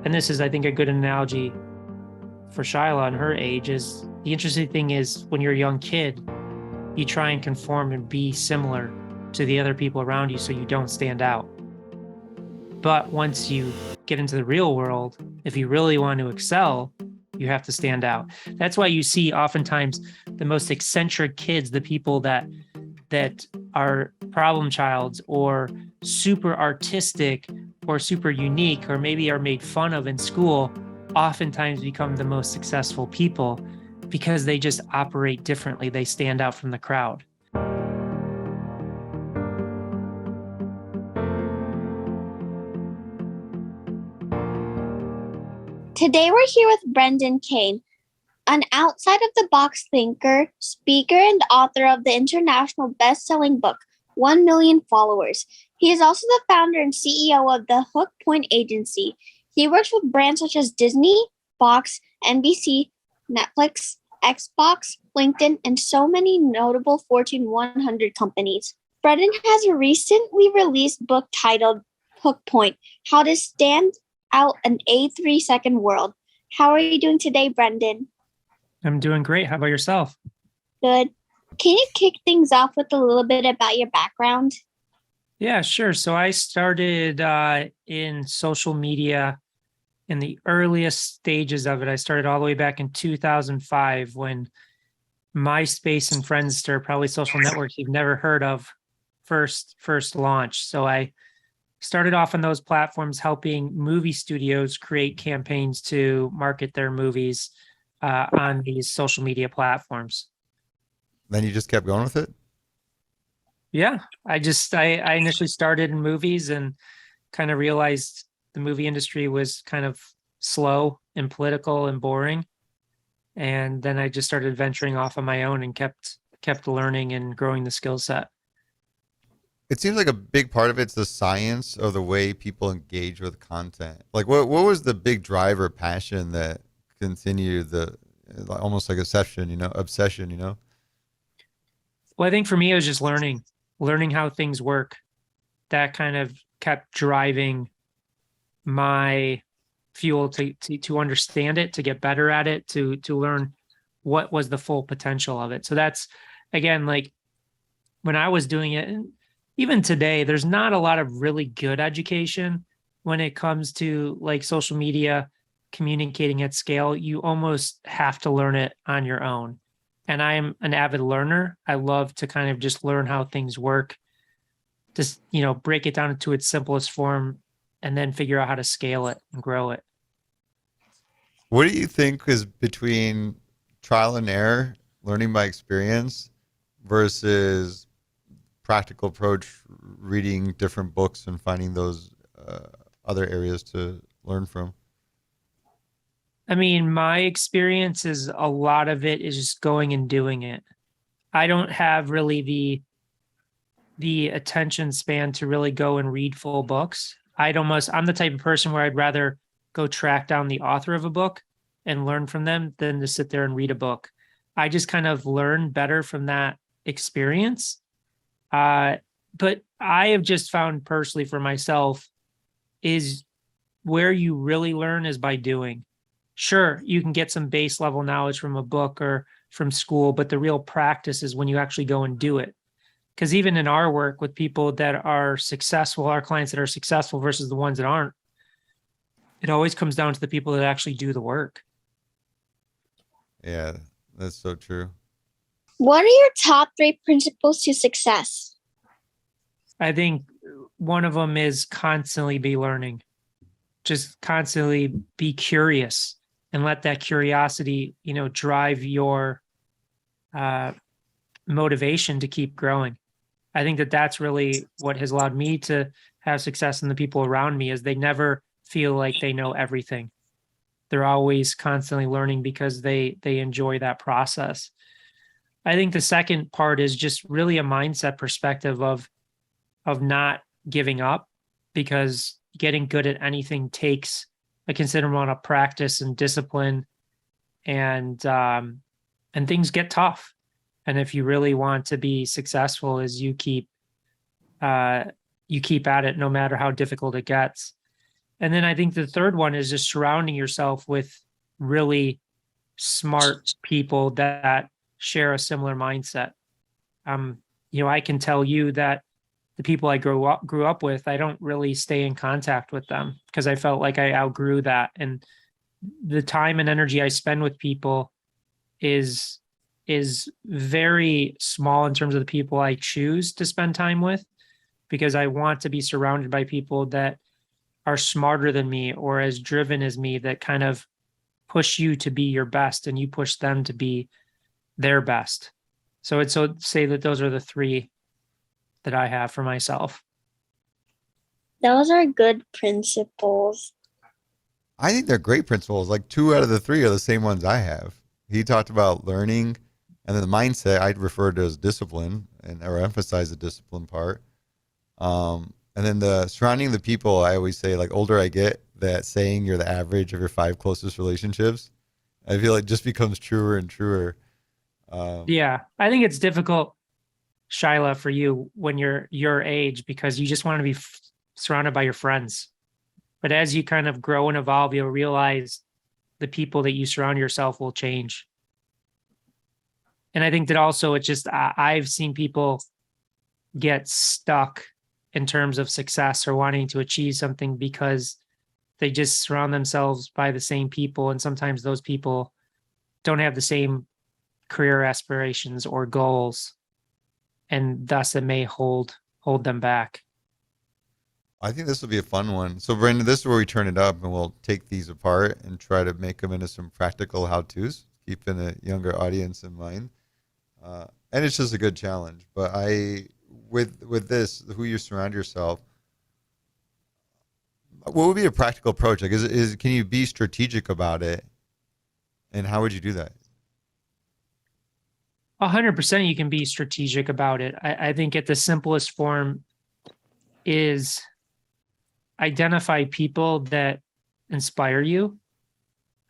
and this is, I think, a good analogy for Shyla and her age, is the interesting thing is when you're a young kid, you try and conform and be similar to the other people around you so you don't stand out. But once you get into the real world, if you really want to excel, you have to stand out. That's why you see oftentimes the most eccentric kids, the people that are problem childs or super artistic or super unique or maybe are made fun of in school, oftentimes become the most successful people because they just operate differently. They stand out from the crowd. Today we're here with Brendan Kane, an outside of the box thinker, speaker, and author of the international best-selling book, 1 Million Followers. He is also the founder and CEO of the Hook Point Agency. He works with brands such as Disney, Fox, NBC, Netflix, Xbox, LinkedIn, and so many notable Fortune 100 companies. Brendan has a recently released book titled Hook Point: How to Stand Out an A3 Second World. How are you doing today, Brendan? I'm doing great. How about yourself? Good. Can you kick things off with a little bit about your background? Yeah, sure. So I started in social media in the earliest stages of it. I started all the way back in 2005 when MySpace and Friendster, probably social networks you've never heard of, first launched. So I started off on those platforms helping movie studios create campaigns to market their movies on these social media platforms. Then you just kept going with it? Yeah, I initially started in movies and kind of realized the movie industry was kind of slow and political and boring. And then I just started venturing off on my own and kept learning and growing the skill set. It seems like a big part of it's the science of the way people engage with content. Like what was the big driver passion that continued the almost like obsession, you know? Well, I think for me, it was just learning how things work. That kind of kept driving my fuel to understand it, to get better at it, to learn what was the full potential of it. So that's, again, like when I was doing it, and even today, there's not a lot of really good education when it comes to like social media communicating at scale. You almost have to learn it on your own. And I'm an avid learner. I love to kind of just learn how things work, just, break it down into its simplest form and then figure out how to scale it and grow it. What do you think is between trial and error, learning by experience, versus practical approach, reading different books and finding those other areas to learn from? I mean, my experience is a lot of it is just going and doing it. I don't have really the attention span to really go and read full books. I'm the type of person where I'd rather go track down the author of a book and learn from them than to sit there and read a book. I just kind of learn better from that experience. But I have just found personally for myself is where you really learn is by doing. Sure, you can get some base level knowledge from a book or from school, but the real practice is when you actually go and do it. Because even in our work with people that are successful, our clients that are successful versus the ones that aren't, it always comes down to the people that actually do the work. Yeah, that's so true. What are your top 3 principles to success? I think one of them is constantly be learning. Just constantly be curious and let that curiosity, drive your motivation to keep growing. I think that that's really what has allowed me to have success in the people around me is they never feel like they know everything. They're always constantly learning because they enjoy that process. I think the second part is just really a mindset perspective of not giving up, because getting good at anything takes a considerable amount of practice and discipline, and things get tough. And if you really want to be successful, you keep at it no matter how difficult it gets. And then I think the third one is just surrounding yourself with really smart people that share a similar mindset. I can tell you that the people I grew up with, I don't really stay in contact with them because I felt like I outgrew that. And the time and energy I spend with people is very small in terms of the people I choose to spend time with, because I want to be surrounded by people that are smarter than me or as driven as me, that kind of push you to be your best and you push them to be their best. So it's so say that those are the three that I have for myself. Those are good principles. I think they're great principles. Like 2 out of the 3 are the same ones I have. He talked about learning, and then the mindset I'd refer to as discipline, or emphasize the discipline part. And then the surrounding the people, I always say, like, older I get, that saying you're the average of your 5 closest relationships, I feel like just becomes truer and truer. Yeah, I think it's difficult, Shyla, for you when you're your age, because you just want to be surrounded by your friends. But as you kind of grow and evolve, you'll realize the people that you surround yourself will change. And I think that also it's just, I've seen people get stuck in terms of success or wanting to achieve something because they just surround themselves by the same people. And sometimes those people don't have the same career aspirations or goals. And thus it may hold them back. I think this will be a fun one. So, Brendan, this is where we turn it up, and we'll take these apart and try to make them into some practical how-tos, keeping a younger audience in mind. And it's just a good challenge. But with this, who you surround yourself, what would be a practical approach? Like, can you be strategic about it, and how would you do that? 100% you can be strategic about it. I think at the simplest form is identify people that inspire you,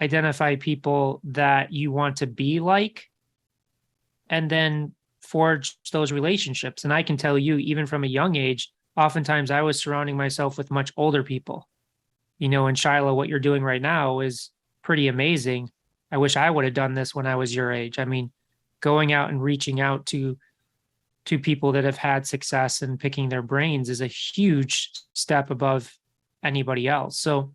identify people that you want to be like, and then forge those relationships. And I can tell you, even from a young age, oftentimes I was surrounding myself with much older people. And Shyla, what you're doing right now is pretty amazing. I wish I would have done this when I was your age. I mean, going out and reaching out to people that have had success and picking their brains is a huge step above anybody else. So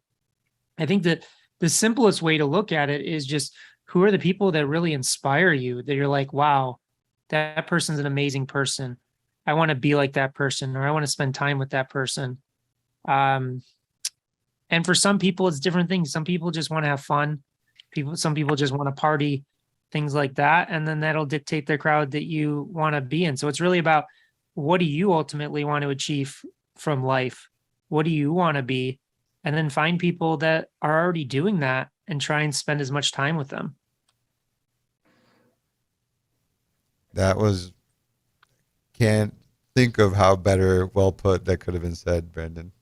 I think that the simplest way to look at it is just, who are the people that really inspire you, that you're like, wow, that person's an amazing person. I want to be like that person, or I want to spend time with that person. And for some people, it's different things. Some people just want to have fun. Some people just want to party, things like that. And then that'll dictate the crowd that you want to be in. So it's really about, what do you ultimately want to achieve from life? What do you want to be? And then find people that are already doing that and try and spend as much time with them. Can't think of how well put that could have been said, Brendan.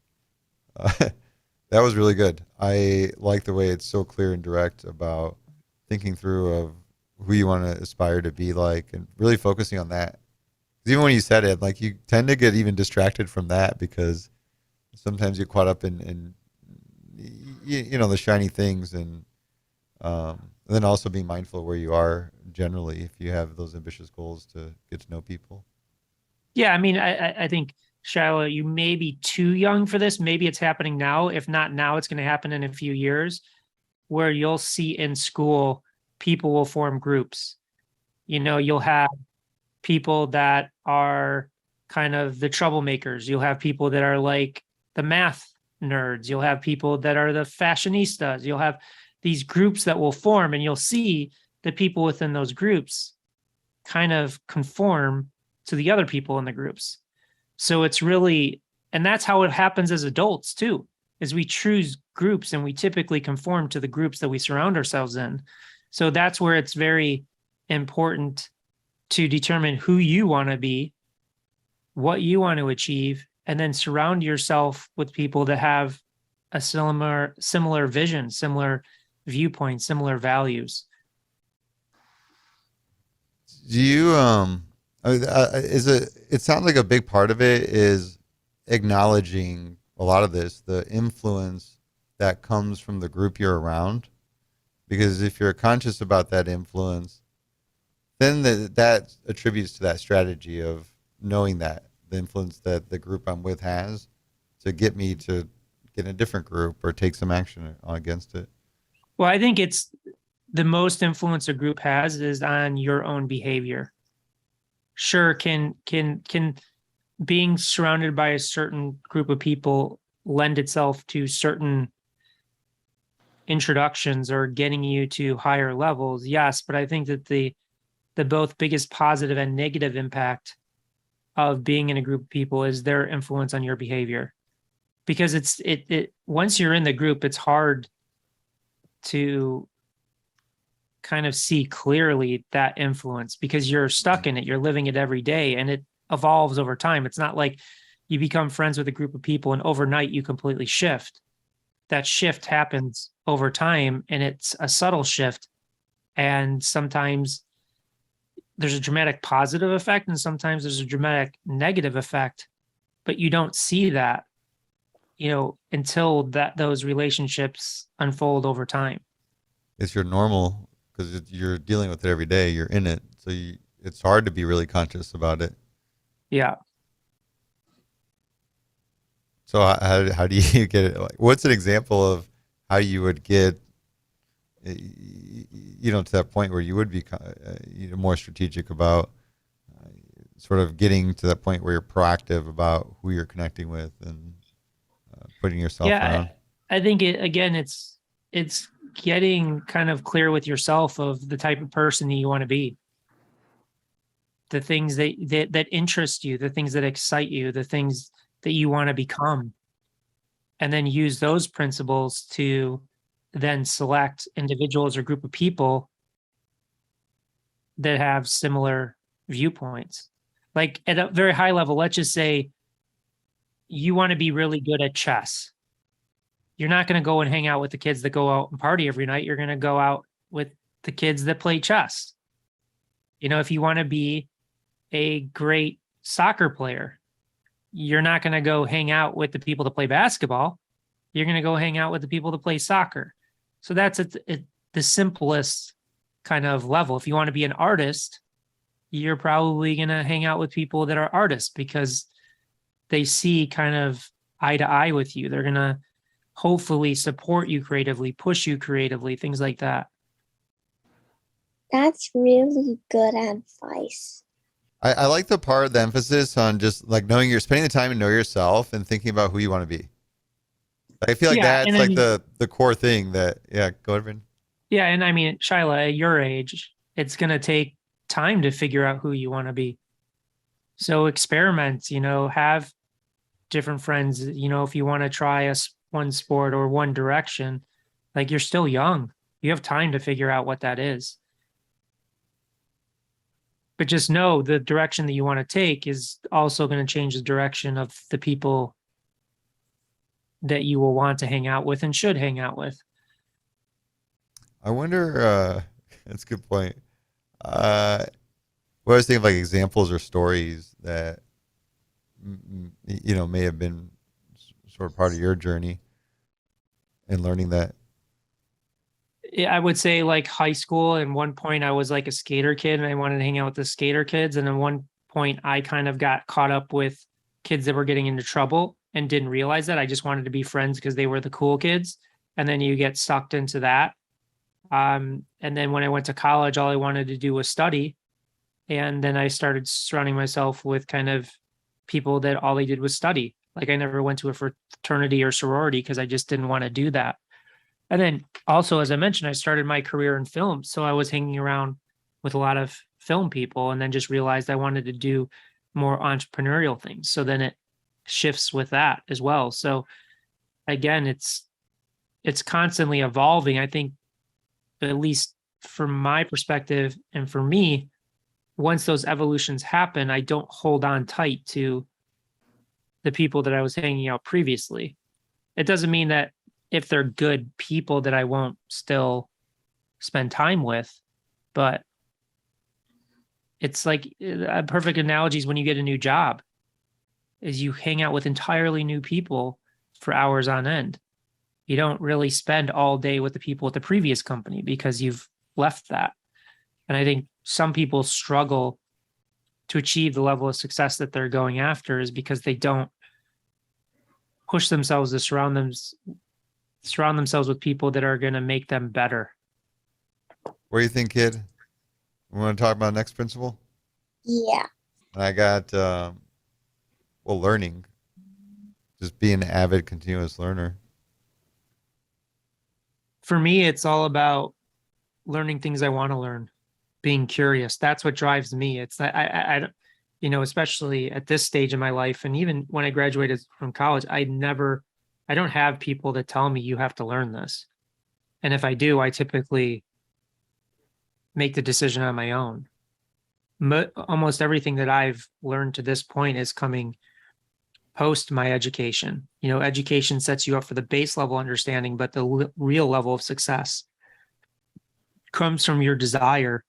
That was really good. I like the way it's so clear and direct about thinking through of who you want to aspire to be like, and really focusing on that. 'Cause even when you said it, like, you tend to get even distracted from that, because sometimes you're caught up in the shiny things, and then also being mindful of where you are generally if you have those ambitious goals to get to know people. Yeah, I mean, I think, Shyla, you may be too young for this. Maybe it's happening now. If not now, it's going to happen in a few years, where you'll see in school, people will form groups. You'll have people that are kind of the troublemakers. You'll have people that are like the math nerds. You'll have people that are the fashionistas. You'll have these groups that will form, and you'll see the people within those groups kind of conform to the other people in the groups. So it's really, and that's how it happens as adults too, is we choose groups and we typically conform to the groups that we surround ourselves in. So that's where it's very important to determine who you want to be, what you want to achieve, and then surround yourself with people that have a similar vision, similar viewpoints, similar values. Do you it sounds like a big part of it is acknowledging a lot of this, the influence that comes from the group you're around. Because if you're conscious about that influence, then that attributes to that strategy of knowing that the influence that the group I'm with has to get me to get in a different group or take some action against it. Well, I think it's the most influence a group has is on your own behavior. Sure, can being surrounded by a certain group of people lend itself to certain introductions or getting you to higher levels? Yes, but I think that the both biggest positive and negative impact of being in a group of people is their influence on your behavior. Because it once you're in the group, it's hard to kind of see clearly that influence because you're stuck in it. You're living it every day and it evolves over time. It's not like you become friends with a group of people and overnight you completely shift. That shift happens over time and it's a subtle shift. And sometimes there's a dramatic positive effect and sometimes there's a dramatic negative effect, but you don't see that, until those relationships unfold over time. It's your normal because you're dealing with it every day. You're in it. So it's hard to be really conscious about it. Yeah. So how do you get it? Like, what's an example of how you would get, to that point where you would be more strategic about sort of getting to that point where you're proactive about who you're connecting with and putting yourself around? I think it's getting kind of clear with yourself of the type of person that you want to be. The things that interest you, the things that excite you, the things that you want to become. And then use those principles to then select individuals or group of people that have similar viewpoints. Like at a very high level, let's just say you want to be really good at chess. You're not going to go and hang out with the kids that go out and party every night. You're going to go out with the kids that play chess. If you want to be a great soccer player, you're not going to go hang out with the people that play basketball. You're going to go hang out with the people that play soccer. So that's the simplest kind of level. If you want to be an artist, you're probably going to hang out with people that are artists because they see kind of eye to eye with you. They're going to hopefully support you creatively, push you creatively, things like that. That's really good advice. I like the emphasis on just like knowing you're spending the time to know yourself and thinking about who you want to be. I feel like that's like the core thing that, go ahead, Brendan. Yeah. And I mean, Shyla, at your age, it's going to take time to figure out who you want to be. So experiment, have different friends, if you want to try one sport or one direction, like you're still young, you have time to figure out what that is. But just know the direction that you want to take is also going to change the direction of the people that you will want to hang out with and should hang out with. I wonder, that's a good point. What I was thinking of like examples or stories that, may have been sort of part of your journey in learning that. I would say like high school. At one point I was like a skater kid and I wanted to hang out with the skater kids. And at one point I kind of got caught up with kids that were getting into trouble and didn't realize that. I just wanted to be friends because they were the cool kids. And then you get sucked into that. And then when I went to college, all I wanted to do was study. And then I started surrounding myself with kind of people that all they did was study. Like I never went to a fraternity or sorority because I just didn't want to do that. And then also, as I mentioned, I started my career in film. So I was hanging around with a lot of film people and then just realized I wanted to do more entrepreneurial things. So then it shifts with that as well. So again, it's constantly evolving. I think, at least from my perspective and for me, once those evolutions happen, I don't hold on tight to the people that I was hanging out previously. It doesn't mean that if they're good people that I won't still spend time with, but it's like a perfect analogy is when you get a new job is you hang out with entirely new people for hours on end. You don't really spend all day with the people at the previous company because you've left that. And I think some people struggle to achieve the level of success that they're going after is because they don't push themselves to surround themselves with people that are going to make them better. What do you think, kid? We want to talk about next principle? Yeah. And I got, learning. Just be an avid, continuous learner. For me, it's all about learning things I want to learn, being curious. That's what drives me. It's that I especially at this stage in my life, and even when I graduated from college, I don't have people that tell me you have to learn this. And if I do, I typically make the decision on my own. Almost everything that I've learned to this point is coming post my education. Education sets you up for the base level understanding, but the real level of success comes from your desire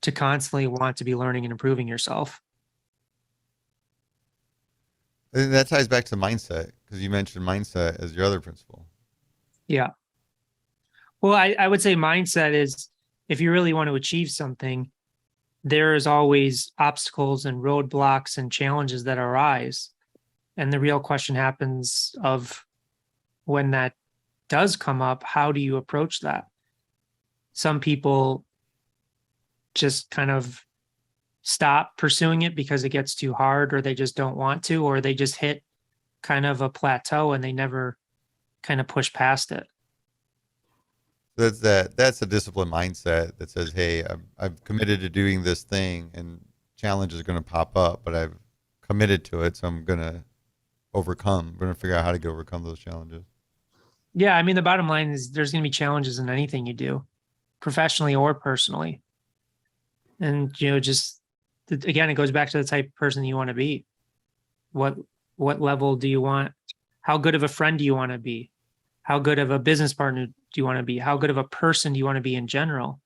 to constantly want to be learning and improving yourself. And that ties back to mindset, because you mentioned mindset as your other principle. Yeah. Well, I would say mindset is, if you really want to achieve something, there is always obstacles and roadblocks and challenges that arise. And the real question happens of when that does come up, how do you approach that? Some people just kind of stop pursuing it because it gets too hard, or they just don't want to, or they just hit kind of a plateau and they never kind of push past it. That's a disciplined mindset that says, hey, I've committed to doing this thing, and challenges are going to pop up, but I've committed to it, so I'm going to figure out how to overcome those challenges. Yeah, I mean, the bottom line is there's going to be challenges in anything you do, professionally or personally. And, just, again, it goes back to the type of person you want to be. What level do you want? How good of a friend do you want to be? How good of a business partner do you want to be? How good of a person do you want to be in general?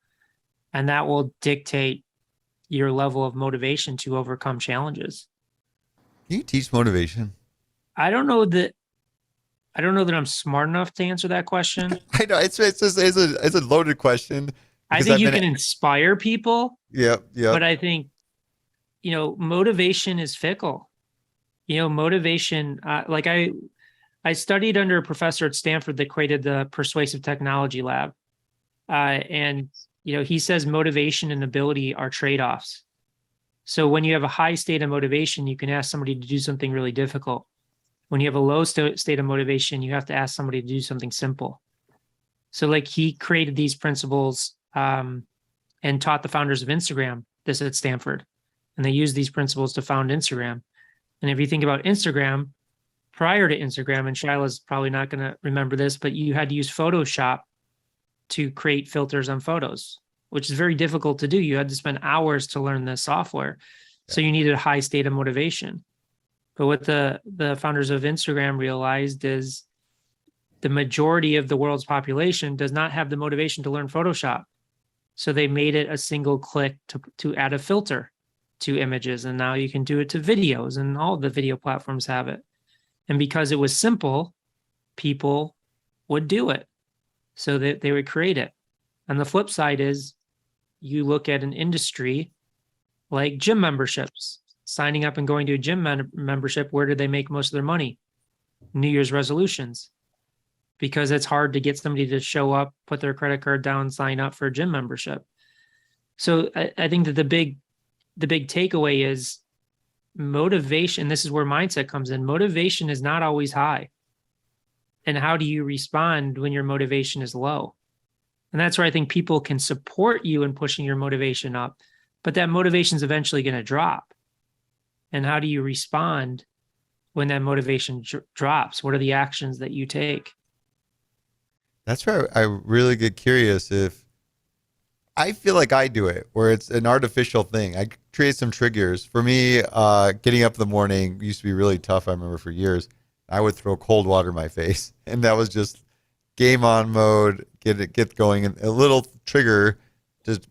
And that will dictate your level of motivation to overcome challenges. Can you teach motivation? I don't know that I'm smart enough to answer that question. I know it's a loaded question. I think you can inspire people. Yep. But I think, motivation is fickle. Motivation, I studied under a professor at Stanford that created the Persuasive Technology Lab. And he says motivation and ability are trade-offs. So when you have a high state of motivation, you can ask somebody to do something really difficult. When you have a low state of motivation, you have to ask somebody to do something simple. So he created these principles and taught the founders of Instagram this at Stanford. And they used these principles to found Instagram. And if you think about Instagram, prior to Instagram, and Shyla's probably not going to remember this, but you had to use Photoshop to create filters on photos, which is very difficult to do. You had to spend hours to learn this software. So you needed a high state of motivation. But what the founders of Instagram realized is the majority of the world's population does not have the motivation to learn Photoshop. So they made it a single click to add a filter to images. And now you can do it to videos, and all the video platforms have it. And because it was simple, people would do it. So that they would create it. And the flip side is, you look at an industry like gym memberships, signing up and going to a gym membership. Where do they make most of their money? New Year's resolutions. Because it's hard to get somebody to show up, put their credit card down, sign up for a gym membership. So I think that the big takeaway is motivation. This is where mindset comes in. Motivation is not always high. And how do you respond when your motivation is low? And that's where I think people can support you in pushing your motivation up, but that motivation is eventually going to drop. And how do you respond when that motivation drops? What are the actions that you take? That's where I really get curious. If I feel like I do it, where it's an artificial thing. I create some triggers. For me, getting up in the morning used to be really tough. I remember for years, I would throw cold water in my face, and that was just game on mode. Get going, and a little trigger, just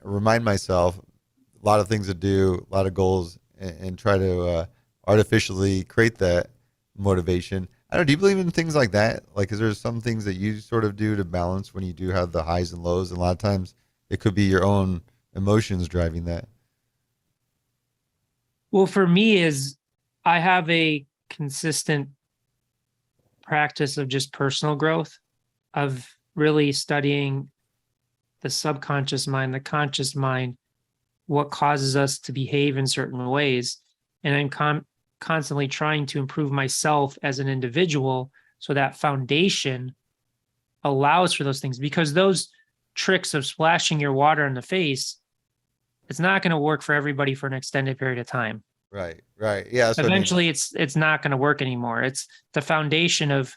remind myself a lot of things to do, a lot of goals, and try to artificially create that motivation. I don't know. Do you believe in things like that? Like, is there some things that you sort of do to balance when you do have the highs and lows? And a lot of times it could be your own emotions driving that. Well, for me is I have a consistent practice of just personal growth, of really studying the subconscious mind, the conscious mind, what causes us to behave in certain ways. And I'm constantly trying to improve myself as an individual so that foundation allows for those things, because those tricks of splashing your water in the face, it's not going to work for everybody for an extended period of time. Right. Right. Yeah. That's what I mean. Eventually it's not going to work anymore. It's the foundation of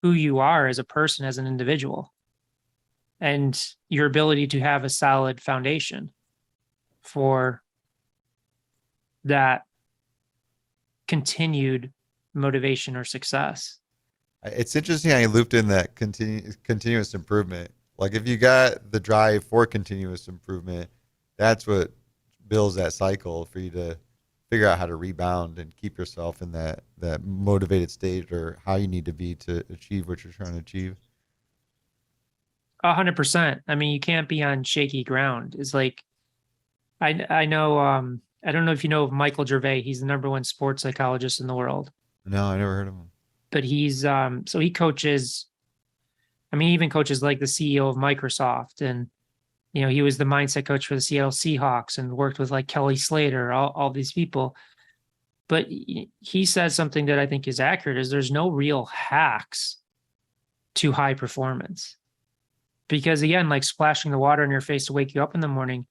who you are as a person, as an individual, and your ability to have a solid foundation for that continued motivation or success. It's interesting how you looped in that continuous improvement. Like if you got the drive for continuous improvement, that's what builds that cycle for you to figure out how to rebound and keep yourself in that motivated state, or how you need to be to achieve what you're trying to achieve. 100%. I mean, you can't be on shaky ground. It's like, I know, I don't know if you know of Michael Gervais. He's the #1 sports psychologist in the world, No, I never heard of him. but he's, so he coaches, I mean, he even coaches like the CEO of Microsoft, and, you know, he was the mindset coach for the Seattle Seahawks and worked with like Kelly Slater, all these people. But he says something that I think is accurate, is there's no real hacks to high performance. Because again, like splashing the water in your face to wake you up in the morning,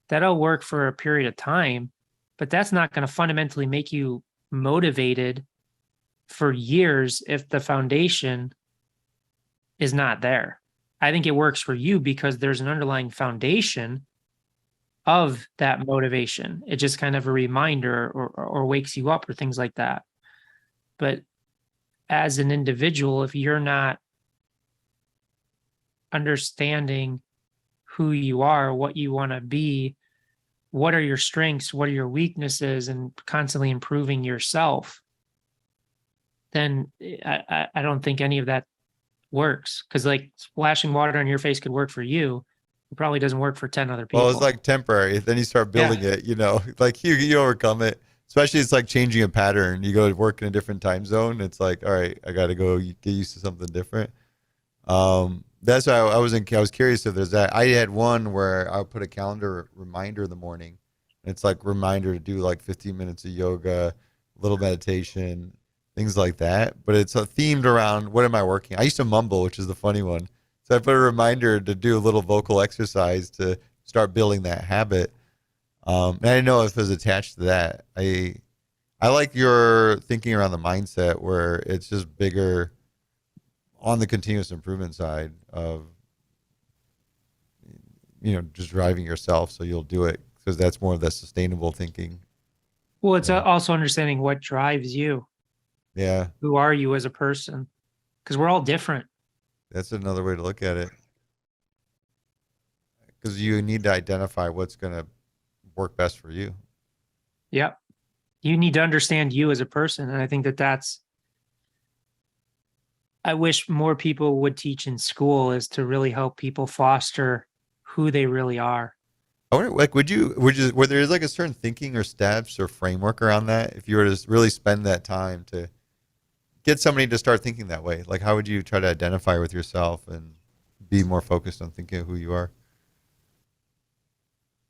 that'll work for a period of time, but that's not going to fundamentally make you motivated for years if the foundation is not there. I think it works for you because there's an underlying foundation of that motivation. It's just kind of a reminder, or wakes you up or things like that. But as an individual, if you're not understanding who you are, what you want to be, what are your strengths, what are your weaknesses, and constantly improving yourself, then I don't think any of that works. Because like splashing water on your face could work for you, it probably doesn't work for 10 other people. Well, it's like temporary. Then you start building it, like you overcome it. Especially it's like changing a pattern. You go to work in a different time zone. It's like, all right, I got to go get used to something different. That's why I was curious if there's that. I had one where I would put a calendar reminder in the morning. It's like reminder to do like 15 minutes of yoga, a little meditation, things like that. But it's themed around what am I working? I used to mumble, which is the funny one. So I put a reminder to do a little vocal exercise to start building that habit. And I didn't know if it was attached to that. I like your thinking around the mindset where it's just bigger on the continuous improvement side of, just driving yourself. So you'll do it because that's more of that sustainable thinking. Well, it's also understanding what drives you. Yeah. Who are you as a person? Because we're all different. That's another way to look at it. Because you need to identify what's going to work best for you. Yep. You need to understand you as a person. And I think I wish more people would teach in school, is to really help people foster who they really are. I wonder, like, were there like a certain thinking or steps or framework around that? If you were to really spend that time to get somebody to start thinking that way, like how would you try to identify with yourself and be more focused on thinking of who you are?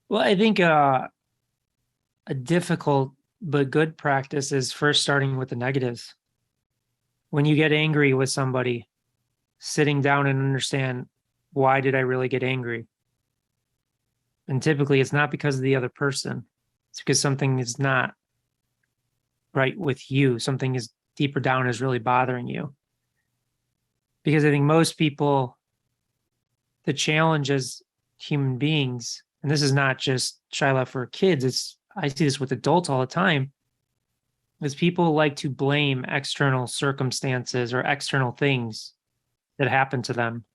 Well, I think a difficult but good practice is first starting with the negatives. When you get angry with somebody, sitting down and understand, why did I really get angry? And typically it's not because of the other person. It's because something is not right with you. Something is deeper down is really bothering you. Because I think most people, the challenge as human beings, and this is not just Shyla for kids, I see this with adults all the time, is people like to blame external circumstances or external things that happen to them,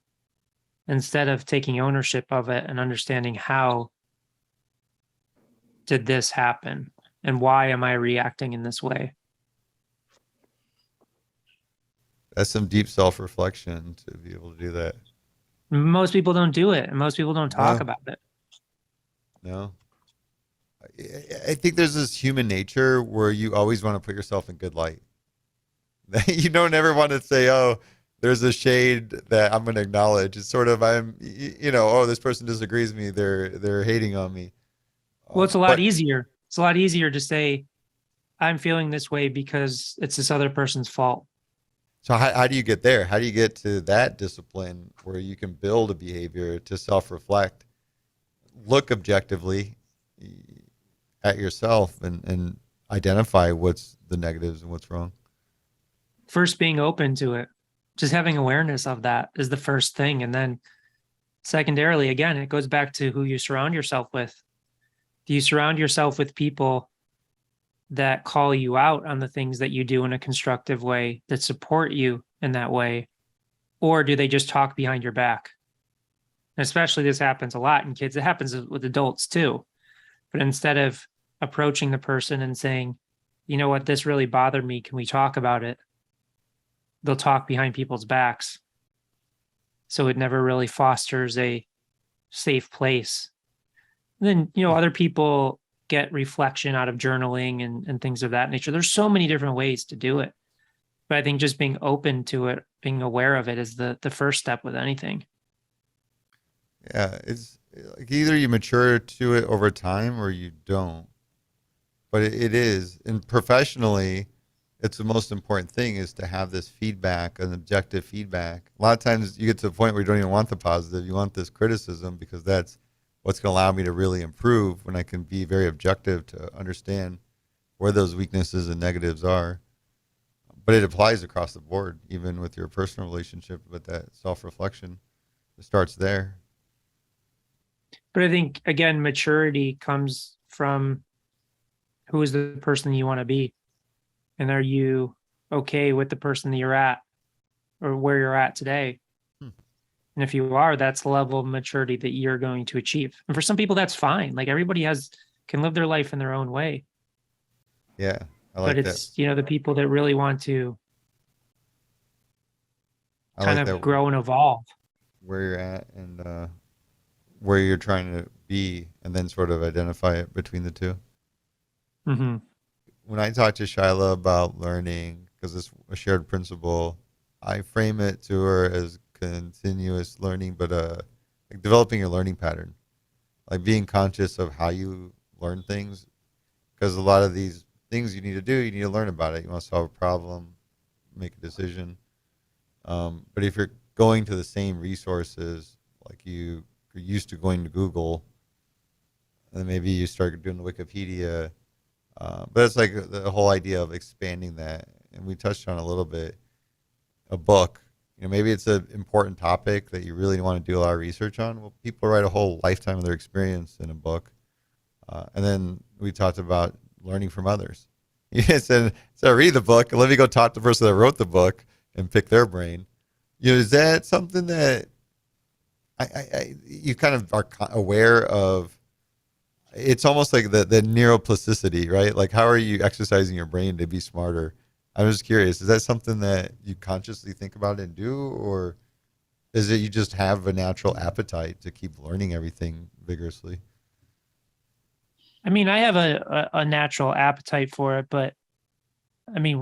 instead of taking ownership of it and understanding, how did this happen and why am I reacting in this way? That's some deep self-reflection to be able to do that. Most people don't do it, and most people don't talk No, about it. no. I think there's this human nature where you always want to put yourself in good light. You don't ever want to say, "Oh, there's a shade that I'm going to acknowledge." It's sort of oh, this person disagrees with me. They're hating on me. Well, it's a lot But easier. It's a lot easier to say, I'm feeling this way because it's this other person's fault. so how do you get there? How do you get to that discipline where you can build a behavior to self-reflect, look objectively at yourself, and identify what's the negatives and what's wrong? First, being open to it, just having awareness of that is the first thing. And then, secondarily, again, it goes back to who you surround yourself with. Do you surround yourself with people that call you out on the things that you do in a constructive way, that support you in that way? Or do they just talk behind your back? And especially this happens a lot in kids. It happens with adults too. But instead of approaching the person and saying, you know what, this really bothered me, can we talk about it? They'll talk behind people's backs. So it never really fosters a safe place. And then, other people get reflection out of journaling and things of that nature. There's so many different ways to do it. But I think just being open to it, being aware of it is the first step with anything. Yeah, it's like either you mature to it over time or you don't. But it is, and professionally, it's the most important thing is to have this feedback, an objective feedback. A lot of times you get to the point where you don't even want the positive. You want this criticism because that's what's going to allow me to really improve when I can be very objective to understand where those weaknesses and negatives are. But it applies across the board, even with your personal relationship, with that self-reflection. It starts there. But I think, again, maturity comes from who is the person you want to be. And are you okay with the person that you're at or where you're at today? And if you are, that's the level of maturity that you're going to achieve. And for some people, that's fine. Like everybody can live their life in their own way. Yeah, I like but it's, the people that really want to kind of grow and evolve. Where you're at and where you're trying to be, and then sort of identify it between the two. Mm-hmm. When I talk to Shyla about learning, because it's a shared principle, I frame it to her as continuous learning, but like developing your learning pattern, like being conscious of how you learn things, because a lot of these things you need to learn about it. You want to solve a problem, make a decision. But if you're going to the same resources, like you're used to going to Google, and then maybe you start doing the Wikipedia. But it's like the whole idea of expanding that. And we touched on a little bit, a book. Maybe it's an important topic that you really want to do a lot of research on. Well, people write a whole lifetime of their experience in a book. And then we talked about learning from others. So read the book, let me go talk to the person that wrote the book and pick their brain. Is that something that you kind of are aware of? It's almost like the neuroplasticity, right? Like, how are you exercising your brain to be smarter? I'm just curious, is that something that you consciously think about and do, or is it you just have a natural appetite to keep learning everything vigorously? I mean, I have a natural appetite for it, but I mean,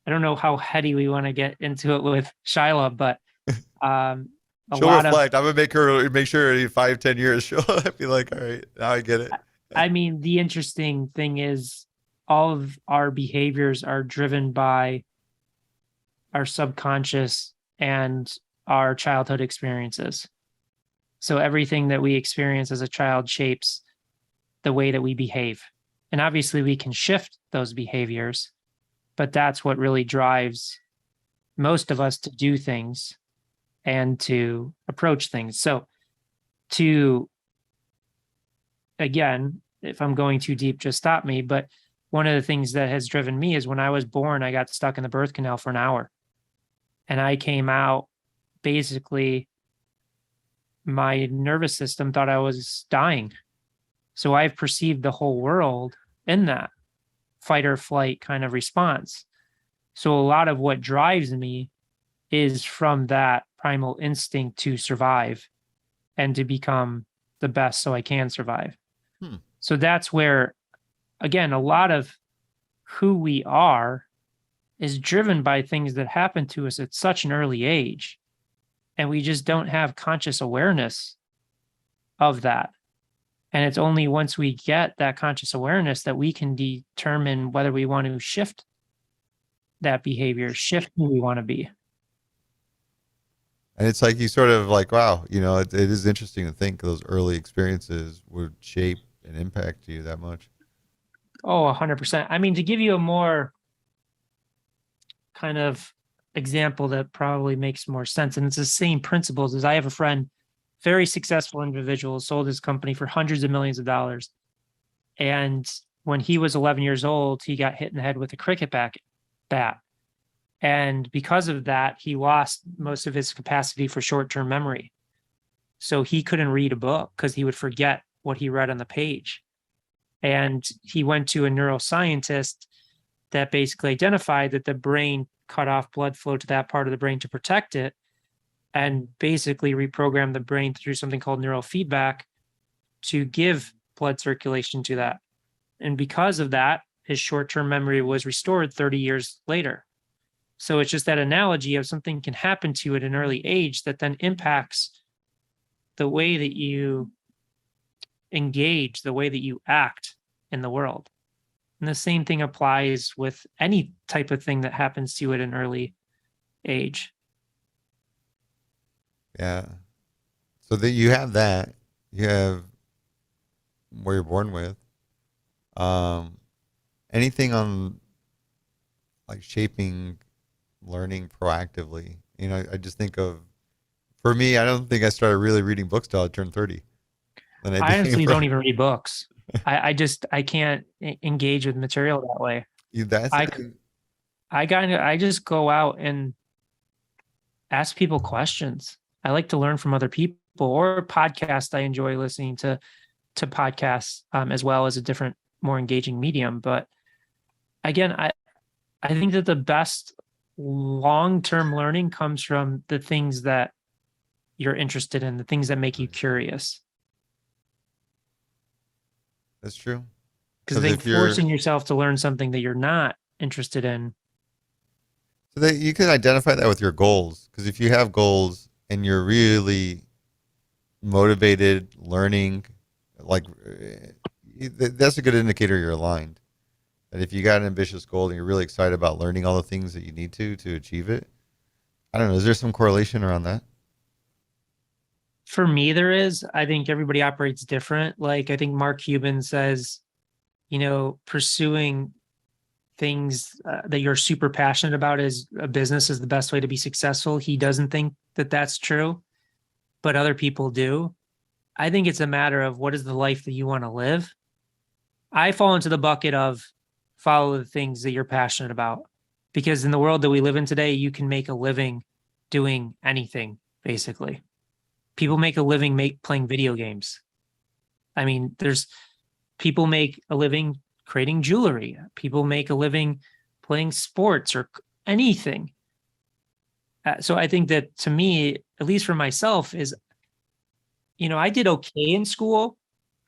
I don't know how heady we want to get into it with Shyla, but she'll reflect. I'm gonna make sure in 5-10 years she'll be like, all right, now I get it. I mean, the interesting thing is all of our behaviors are driven by our subconscious and our childhood experiences. So everything that we experience as a child shapes the way that we behave. And obviously we can shift those behaviors, but that's what really drives most of us to do things and to approach things. So again, if I'm going too deep, just stop me. But one of the things that has driven me is when I was born, I got stuck in the birth canal for an hour. And I came out, basically, my nervous system thought I was dying. So I've perceived the whole world in that fight or flight kind of response. So a lot of what drives me is from that primal instinct to survive and to become the best so I can survive. So that's where, again, a lot of who we are is driven by things that happen to us at such an early age. And we just don't have conscious awareness of that. And it's only once we get that conscious awareness that we can determine whether we want to shift that behavior, shift who we want to be. And it's like you sort of like, wow, you know, it is interesting to think those early experiences would shape and impact you that much. Oh, 100%. I mean, to give you a more kind of example that probably makes more sense, and it's the same principles, as I have a friend, very successful individual, sold his company for hundreds of millions of dollars. And when he was 11 years old, he got hit in the head with a cricket bat. And because of that, he lost most of his capacity for short-term memory. So he couldn't read a book because he would forget what he read on the page. And he went to a neuroscientist that basically identified that the brain cut off blood flow to that part of the brain to protect it, and basically reprogrammed the brain through something called neurofeedback to give blood circulation to that. And because of that, his short-term memory was restored 30 years later. So it's just that analogy of something can happen to you at an early age that then impacts the way that you engage, the way that you act in the world. And the same thing applies with any type of thing that happens to you at an early age. Yeah. So that you have that, you have where you're born with. Anything on like shaping learning proactively? You know, I just think of, for me, I don't think I started really reading books till I turned 30. I honestly don't even read books. I can't engage with material that way. I just go out and ask people questions. I like to learn from other people, or podcasts. I enjoy listening to podcasts as well as a different, more engaging medium. But again, I think that the best long-term learning comes from the things that you're interested in, the things that make you curious. That's true. Because I think forcing yourself to learn something that you're not interested in. So that you can identify that with your goals. Because if you have goals and you're really motivated, learning, like that's a good indicator you're aligned. And if you got an ambitious goal and you're really excited about learning all the things that you need to achieve it, I don't know, is there some correlation around that? For me, there is. I think everybody operates different. Like I think Mark Cuban says, you know, pursuing things that you're super passionate about as a business is the best way to be successful. He doesn't think that that's true, but other people do. I think it's a matter of what is the life that you want to live. I fall into the bucket of follow the things that you're passionate about, because in the world that we live in today, you can make a living doing anything, basically. People make a living playing video games. I mean, there's people make a living creating jewelry. People make a living playing sports or anything. So I think that to me, at least for myself, is, you know, I did okay in school,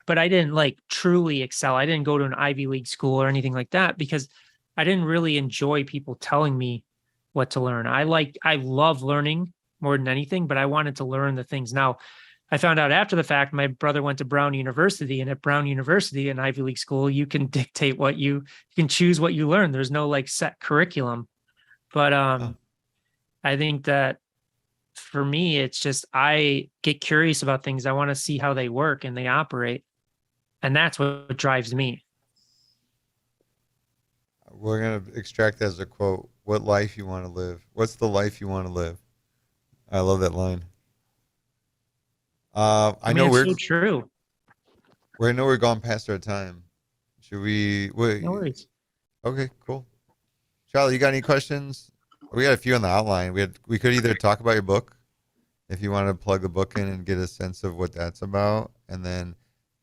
but I didn't like truly excel. I didn't go to an Ivy League school or anything like that because I didn't really enjoy people telling me what to learn. I love learning more than anything, but I wanted to learn the things. Now, I found out after the fact, my brother went to Brown University, and at Brown University, an Ivy League school, you can dictate what you can choose what you learn. There's no like set curriculum. But I think that for me, it's just, I get curious about things. I want to see how they work and they operate. And that's what drives me. We're going to extract that as a quote. What life you want to live? What's the life you want to live? I love that line. I know it's so true. I know we're gone past our time. Should we wait? No worries. Okay, cool. Charlie, you got any questions? We got a few on the outline. We could either talk about your book, if you want to plug the book in and get a sense of what that's about, and then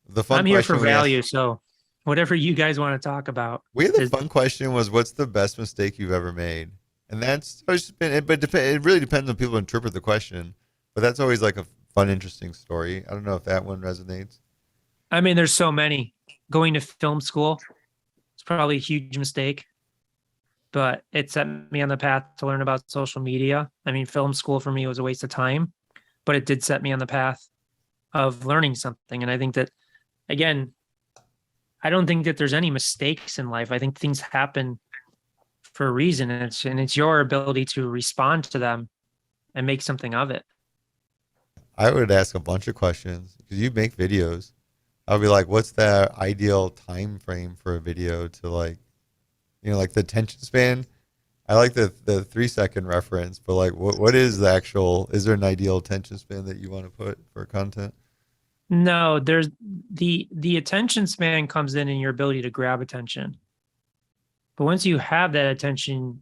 the fun. I'm here for value, so whatever you guys want to talk about. The fun question was, what's the best mistake you've ever made? And that's always been, but it really depends on people interpret the question. But that's always like a fun, interesting story. I don't know if that one resonates. I mean, there's so many. Going to film school, it's probably a huge mistake, but it set me on the path to learn about social media. I mean, film school for me was a waste of time, but it did set me on the path of learning something. And I think that, again, I don't think that there's any mistakes in life. I think things happen for a reason, and it's your ability to respond to them and make something of it. I would ask a bunch of questions because you make videos. I would be like, what's the ideal time frame for a video to like, like the attention span? I like the 3 second reference, but like, what is the actual, is there an ideal attention span that you want to put for content? No, there's the attention span comes in your ability to grab attention. But once you have that attention,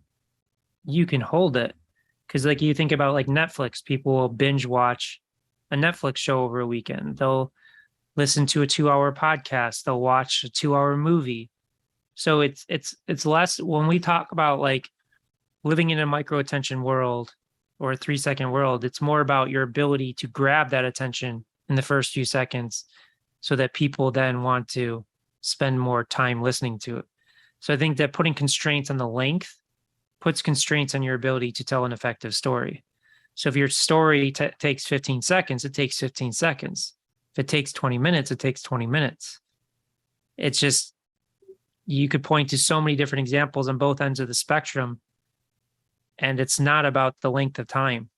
you can hold it. Because like you think about like Netflix, people will binge watch a Netflix show over a weekend. They'll listen to a 2-hour podcast. They'll watch a 2-hour movie. So it's less when we talk about like living in a micro attention world or a 3-second world, it's more about your ability to grab that attention in the first few seconds so that people then want to spend more time listening to it. So I think that putting constraints on the length puts constraints on your ability to tell an effective story. So if your story takes 15 seconds, it takes 15 seconds. If it takes 20 minutes, it takes 20 minutes. It's just, you could point to so many different examples on both ends of the spectrum, and it's not about the length of time.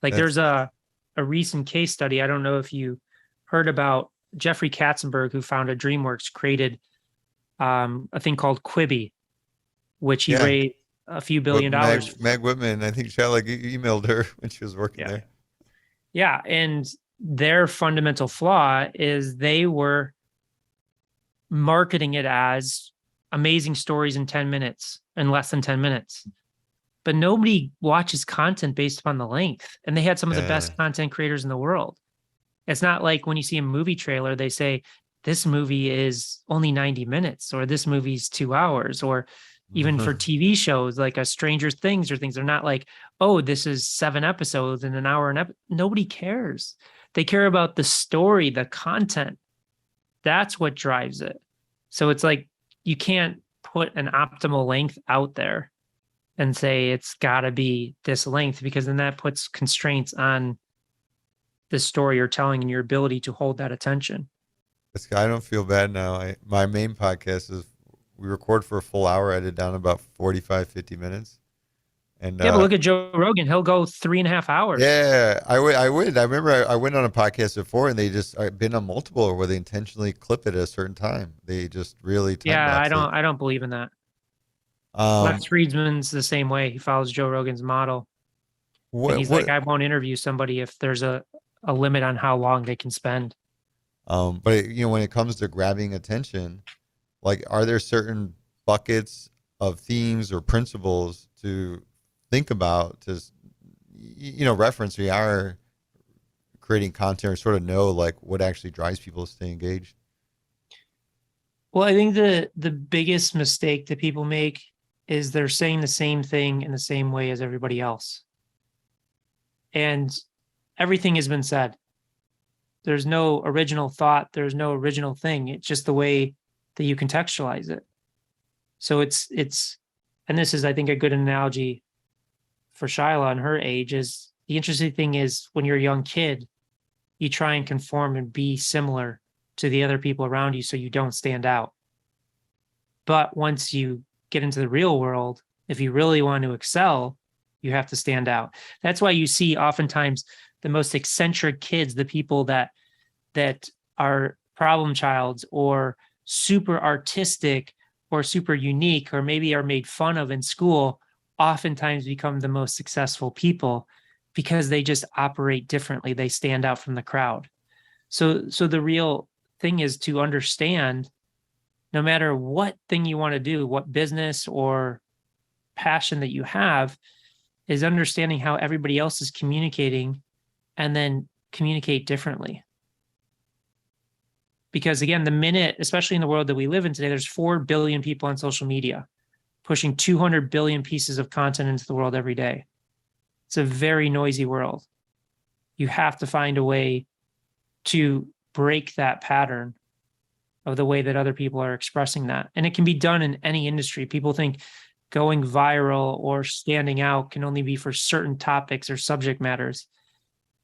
Like there's a recent case study. I don't know if you heard about Jeffrey Katzenberg, who founded DreamWorks, created a thing called Quibi, which he raised a few $billion. Meg Whitman, I think Shyla emailed her when she was working there. Yeah, and their fundamental flaw is they were marketing it as amazing stories in 10 minutes and less than 10 minutes. But nobody watches content based upon the length. And they had some of the best content creators in the world. It's not like when you see a movie trailer, they say, this movie is only 90 minutes, or this movie's 2 hours, or even for TV shows like a Stranger Things or things. They're not like, oh, this is 7 episodes in an hour. Nobody cares. They care about the story, the content. That's what drives it. So it's like, you can't put an optimal length out there and say it's got to be this length, because then that puts constraints on the story you're telling and your ability to hold that attention. I don't feel bad now. My main podcast is, we record for a full hour, edit down about 45, 50 minutes. And but look at Joe Rogan. He'll go 3.5 hours. Yeah, I would. I remember I went on a podcast before, and I've been on multiple where they intentionally clip it at a certain time. They just really I don't believe in that. Lex Friedman's the same way. He follows Joe Rogan's model. And he's like, I won't interview somebody if there's a limit on how long they can spend. But when it comes to grabbing attention, like, are there certain buckets of themes or principles to think about to, reference we are creating content, or sort of know like what actually drives people to stay engaged? Well, I think the biggest mistake that people make is they're saying the same thing in the same way as everybody else. And everything has been said. There's no original thought. There's no original thing. It's just the way that you contextualize it. So it's, and this is, I think, a good analogy for Shyla and her age, is the interesting thing is when you're a young kid, you try and conform and be similar to the other people around you so you don't stand out. But once you get into the real world, if you really want to excel, you have to stand out. That's why you see oftentimes the most eccentric kids, the people that are problem childs or super artistic or super unique, or maybe are made fun of in school, oftentimes become the most successful people because they just operate differently. They stand out from the crowd. So the real thing is to understand, no matter what thing you want to do, what business or passion that you have, is understanding how everybody else is communicating and then communicate differently. Because again, the minute, especially in the world that we live in today, there's 4 billion people on social media. pushing 200 billion pieces of content into the world every day. It's a very noisy world. You have to find a way to break that pattern of the way that other people are expressing that. And it can be done in any industry. People think going viral or standing out can only be for certain topics or subject matters.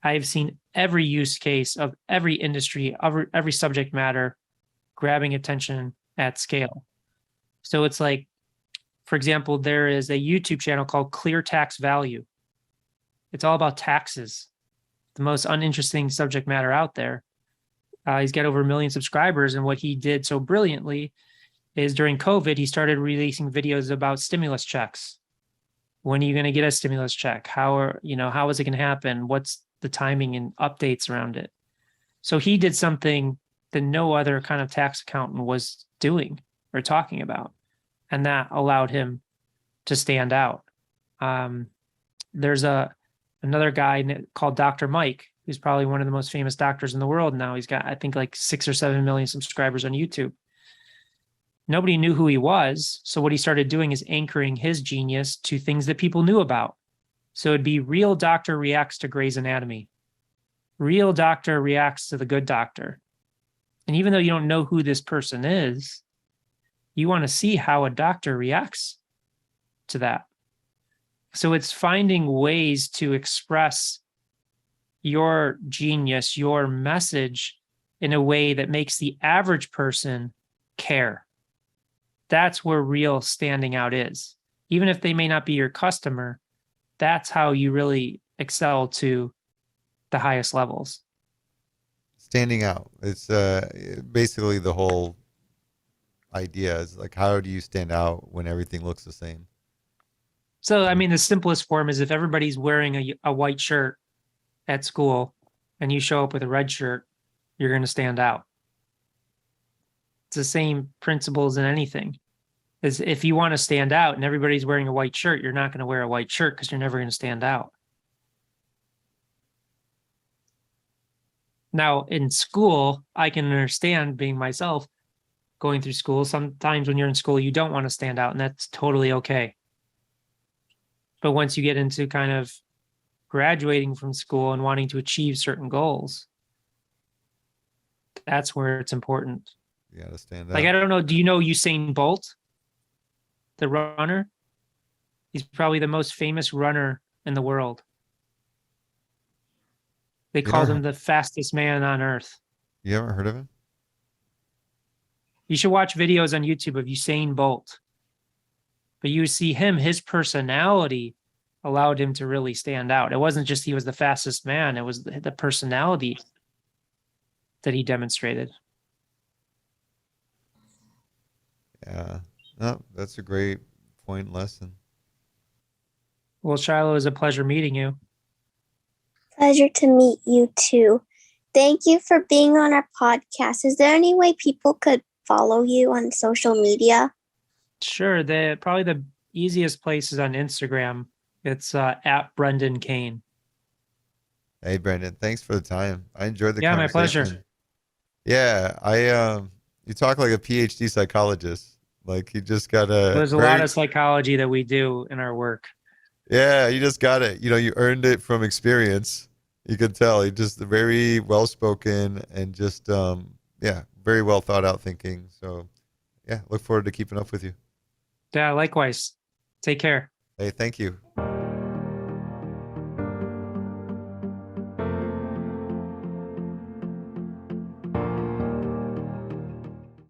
I've seen every use case of every industry, every subject matter grabbing attention at scale. So it's like, for example, there is a YouTube channel called Clear Tax Value. It's all about taxes, the most uninteresting subject matter out there. He's got over 1 million subscribers. And what he did so brilliantly is during COVID, he started releasing videos about stimulus checks. When are you going to get a stimulus check? How is it going to happen? What's the timing and updates around it? So he did something that no other kind of tax accountant was doing or talking about. And that allowed him to stand out. There's another guy called Dr. Mike, who's probably one of the most famous doctors in the world now. He's got, I think, like 6 or 7 million subscribers on YouTube. Nobody knew who he was. So what he started doing is anchoring his genius to things that people knew about. So it'd be Real Doctor Reacts to Grey's Anatomy. Real Doctor Reacts to The Good Doctor. And even though you don't know who this person is, you want to see how a doctor reacts to that. So it's finding ways to express your genius, your message in a way that makes the average person care. That's where real standing out is. Even if they may not be your customer, that's how you really excel to the highest levels. Standing out. It's basically the whole idea is like, how do you stand out when everything looks the same? So, I mean, the simplest form is if everybody's wearing a white shirt at school and you show up with a red shirt, you're going to stand out. It's the same principles in anything. Is if you want to stand out and everybody's wearing a white shirt, you're not going to wear a white shirt because you're never going to stand out. Now, in school, I can understand being myself going through school. Sometimes when you're in school, you don't want to stand out, and that's totally okay. But once you get into kind of graduating from school and wanting to achieve certain goals, that's where it's important. You got to stand out. Like, I don't know, do you know Usain Bolt, the runner? He's probably the most famous runner in the world. They called him the fastest man on earth. You haven't heard of him? You should watch videos on YouTube of Usain Bolt. But you see him, his personality allowed him to really stand out. It wasn't just he was the fastest man, it was the personality that he demonstrated. Yeah. No, that's a great point and lesson. Well, Shyla, it was a pleasure meeting you. Pleasure to meet you too. Thank you for being on our podcast. Is there any way people could follow you on social media? Sure. Probably the easiest place is on Instagram. It's at Brendan Kane. Hey, Brendan, thanks for the time. I enjoyed the Yeah, my conversation. pleasure. Yeah, you talk like a PhD psychologist. Like you just gotta. There's a lot of psychology that we do in our work. Yeah, you just got it. You earned it from experience. You could tell. You're just very well spoken and just very well thought out thinking. So yeah, look forward to keeping up with you. Yeah, likewise. Take care. Hey, thank you.